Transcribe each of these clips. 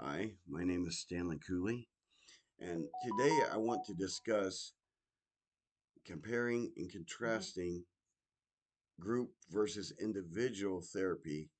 Hi, my name is Stanley Cooley, and today I want to discuss comparing and contrasting group versus individual therapy,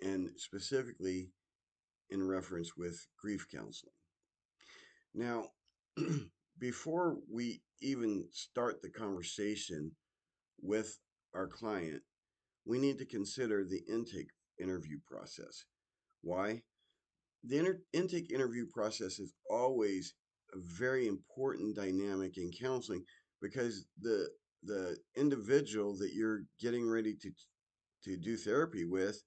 and specifically in reference with grief counseling. Now, before we even start the conversation with our client, we need to consider the intake interview process. Why? The intake interview process is always a very important dynamic in counseling because the individual that you're getting ready to do therapy with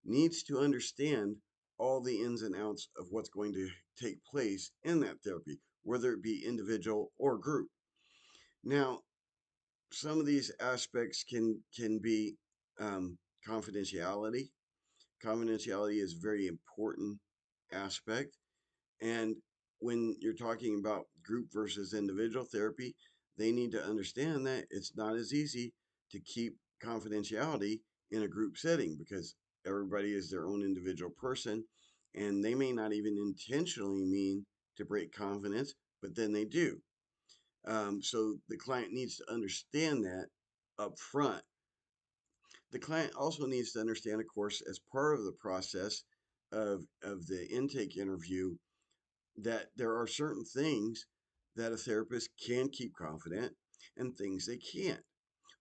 needs to understand all the ins and outs of what's going to take place in that therapy, whether it be individual or group. Now, some of these aspects can be um, confidentiality. Confidentiality is a very important aspect. And when you're talking about group versus individual therapy, they need to understand that it's not as easy to keep confidentiality in a group setting because everybody is their own individual person and they may not even intentionally mean to break confidence, but then they do. So the client needs to understand that up front. The client also needs to understand, of course, as part of the process of the intake interview, that there are certain things that a therapist can keep confident and things they can't.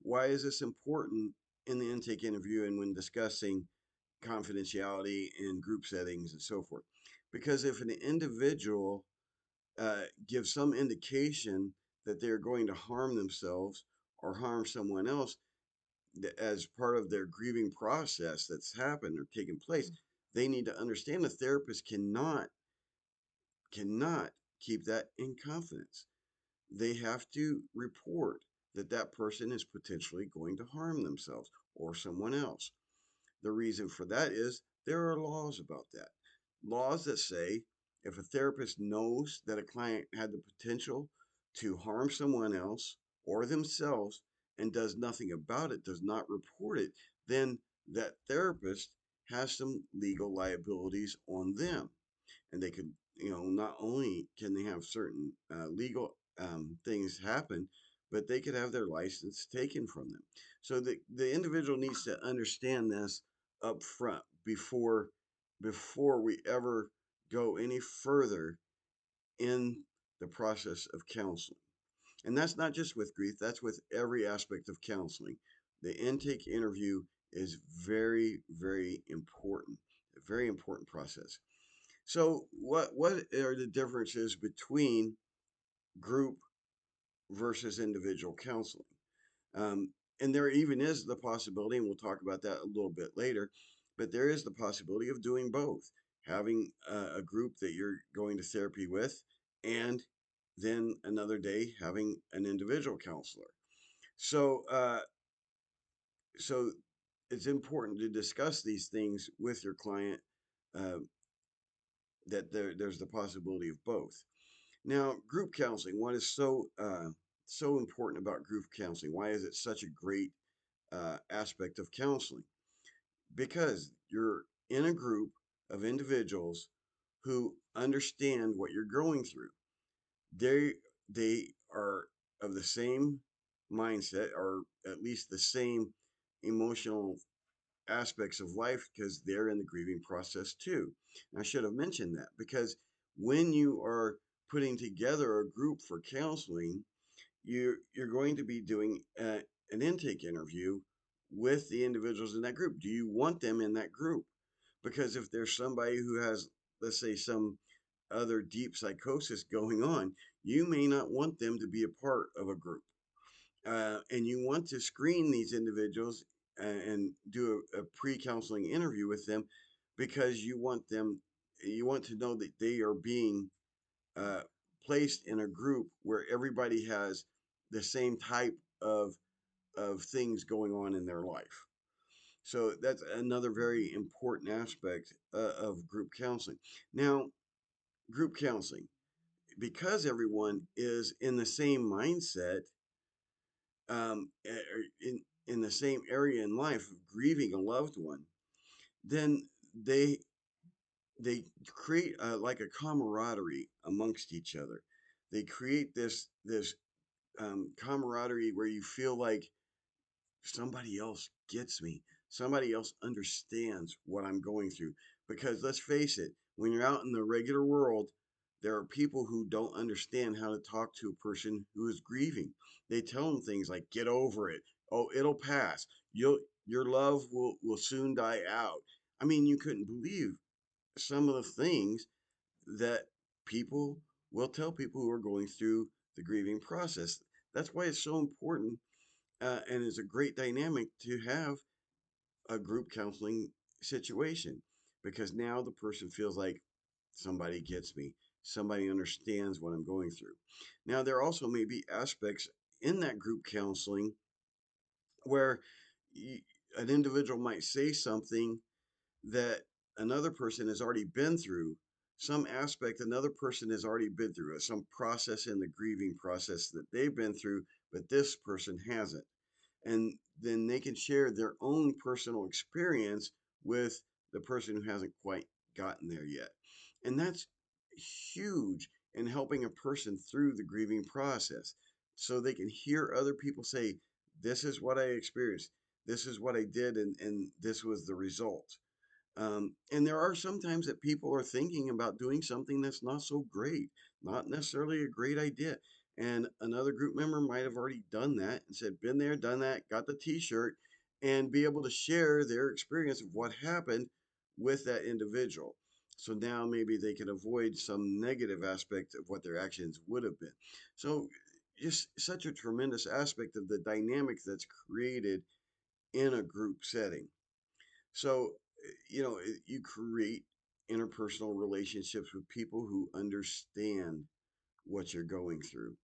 Why is this important in the intake interview and when discussing confidentiality in group settings and so forth? Because if an individual gives some indication that they're going to harm themselves or harm someone else as part of their grieving process that's happened or taken place, they need to understand the therapist cannot keep that in confidence. They have to report that that person is potentially going to harm themselves or someone else. The reason for that is there are laws about that. Laws that say if a therapist knows that a client had the potential to harm someone else or themselves and does nothing about it, does not report it, then that therapist has some legal liabilities on them, and they could, not only can they have certain legal things happen, but they could have their license taken from them. So the individual needs to understand this up front before we ever go any further in the process of counseling. And that's not just with grief, that's with every aspect of counseling. The intake interview is very, very important, a very important process. So, what are the differences between group versus individual counseling? Um, and there even is the possibility, and we'll talk about that a little bit later, but there is the possibility of doing both, having a group that you're going to therapy with, and then another day having an individual counselor. So, so it's important to discuss these things with your client. Uh, that there's the possibility of both. Now, group counseling. What is so important about group counseling? Why is it such a great aspect of counseling? Because you're in a group of individuals who understand what you're going through. They they are of the same mindset, or at least the same emotional aspects of life because they're in the grieving process too. And I should have mentioned that because when you are putting together a group for counseling, you're going to be doing an intake interview with the individuals in that group. Do you want them in that group? Because if there's somebody who has, let's say, some other deep psychosis going on, you may not want them to be a part of a group. And you want to screen these individuals and do a pre-counseling interview with them because you want to know that they are being uh, placed in a group where everybody has the same type of things going on in their life. So that's another very important aspect of group counseling. Now, group counseling, because everyone is in the same mindset, in the same area in life of grieving a loved one, then they they create like a camaraderie amongst each other. They create this camaraderie where you feel like somebody else gets me. Somebody else understands what I'm going through. Because let's face it, when you're out in the regular world, there are people who don't understand how to talk to a person who is grieving. They tell them things like, get over it. Oh, it'll pass. Your love will soon die out. I mean, you couldn't believe some of the things that people will tell people who are going through the grieving process. That's why it's so important, and it's a great dynamic to have a group counseling situation, because now the person feels like somebody gets me, somebody understands what I'm going through. Now, there also may be aspects in that group counseling where y an individual might say something that another person has already been through, some aspect another person has already been through, some process in the grieving process that they've been through, but this person hasn't. And then they can share their own personal experience with the person who hasn't quite gotten there yet. And that's huge in helping a person through the grieving process. So they can hear other people say, this is what I experienced, this is what I did, and this was the result. And there are sometimes that people are thinking about doing something that's not so great, not necessarily a great idea. And another group member might have already done that and said, been there, done that, got the t shirt, and be able to share their experience of what happened with that individual. So now maybe they can avoid some negative aspect of what their actions would have been. So, just such a tremendous aspect of the dynamic that's created in a group setting. So, you create interpersonal relationships with people who understand what you're going through.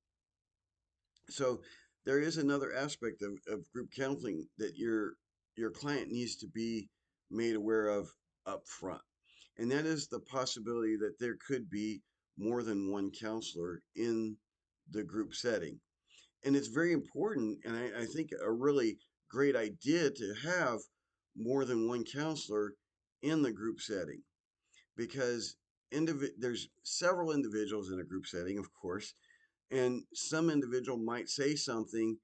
So, there is another aspect of group counseling that your client needs to be made aware of up front. And that is the possibility that there could be more than one counselor in the group setting. And it's very important, and I think a really great idea to have more than one counselor in the group setting, because there's several individuals in a group setting, of course, and some individual might say something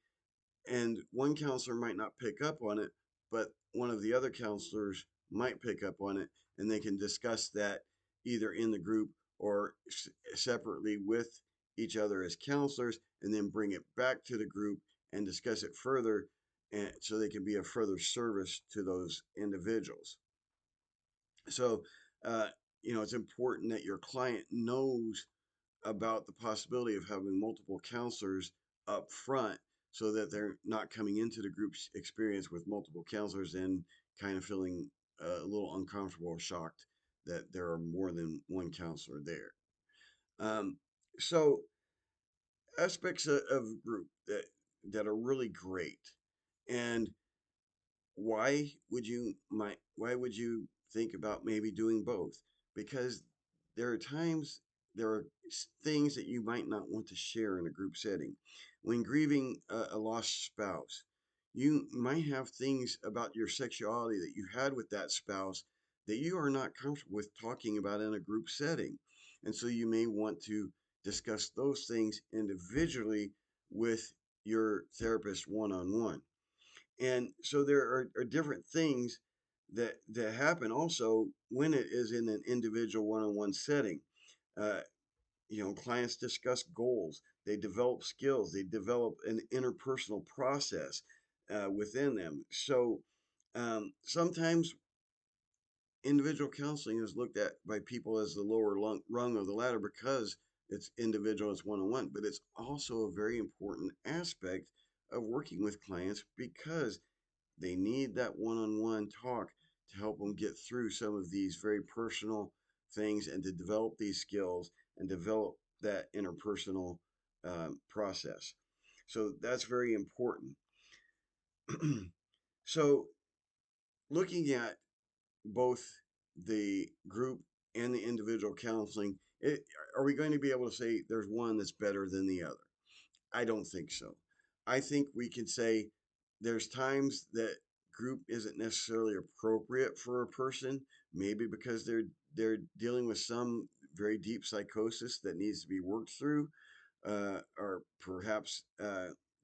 and one counselor might not pick up on it, but one of the other counselors might pick up on it, and they can discuss that either in the group or separately with each other as counselors, and then bring it back to the group and discuss it further, and so they can be of further service to those individuals. So, uh, it's important that your client knows about the possibility of having multiple counselors up front, so that they're not coming into the group's experience with multiple counselors and kind of feeling a little uncomfortable or shocked that there are more than one counselor there. Um, so aspects of group that are really great. And why would you think about maybe doing both? Because there are times, there are things that you might not want to share in a group setting. When grieving a lost spouse, you might have things about your sexuality that you had with that spouse that you are not comfortable with talking about in a group setting. And so you may want to discuss those things individually with your therapist one on one. And so there are different things that happen also when it is in an individual one-on-one setting. Uh, Clients discuss goals, they develop skills, they develop an interpersonal process within them. So sometimes individual counseling is looked at by people as the lower rung of the ladder because it's individual, it's one-on-one, but it's also a very important aspect of working with clients, because they need that one on one talk to help them get through some of these very personal things and to develop these skills and develop that interpersonal process. So that's very important. So, looking at both the group and the individual counseling, are we going to be able to say there's one that's better than the other? I don't think so. I think we can say there's times that group isn't necessarily appropriate for a person. maybe because they're dealing with some very deep psychosis that needs to be worked through, or perhaps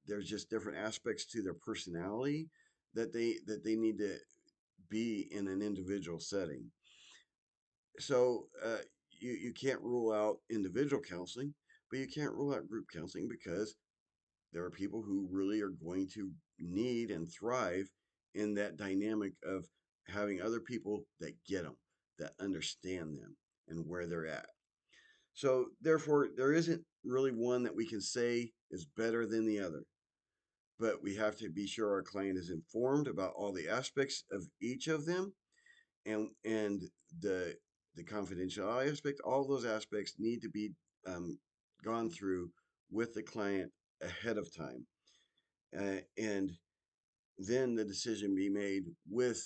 there's just different aspects to their personality that they need to be in an individual setting. So you can't rule out individual counseling, but you can't rule out group counseling because there are people who really are going to need and thrive in that dynamic of having other people that get them, that understand them and where they're at. So, therefore, there isn't really one that we can say is better than the other, but we have to be sure our client is informed about all the aspects of each of them, and the confidentiality aspect. All those aspects need to be um, gone through with the client ahead of time, and then the decision be made with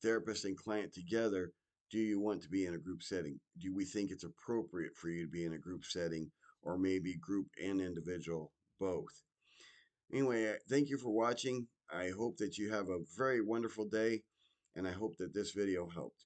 therapist and client together. Do you want to be in a group setting? Do we think it's appropriate for you to be in a group setting, or maybe group and individual, both? Anyway, thank you for watching. I hope that you have a very wonderful day, and I hope that this video helped.